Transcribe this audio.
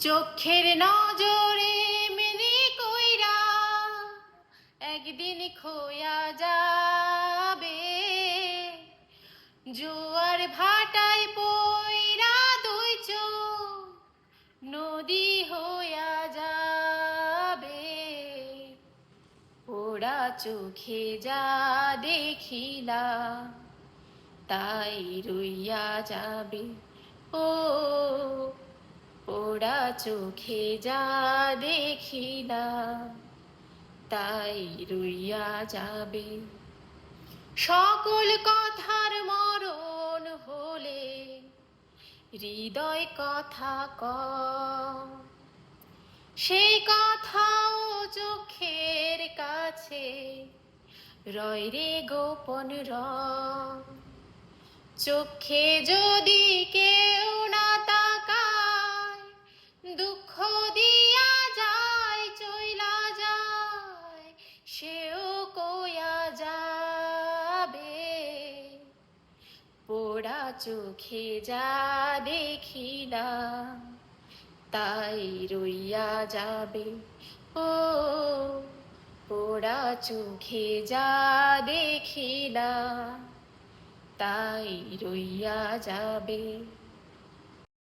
চোখের নজরে মেনে কইরা একদিন খোয়া যাবে, জোয়ার ভাটায় পইরা দুই চোখ নদী হইয়া যাবে। ওরা চোখে যা দেখিলা তাই রইয়া যাবে। ও ওরা চোখে যা দেখিলা তাই রইয়া যাবে। সকল কথার মরণ হলে হৃদয় কথা কয়, সেই কথাও চোখের কাছে রয় রে গোপন রয়। চোখে যদি কেউ না তাকায়, দুঃখ দিয়া যায় চইলা যায়, সেও কইয়া যাবে। পোড়া চোখে যা দেখিলা তাই রইয়া যাবে। ও পোড়া চোখে যা দেখিলা তাই রইয়া যাবে।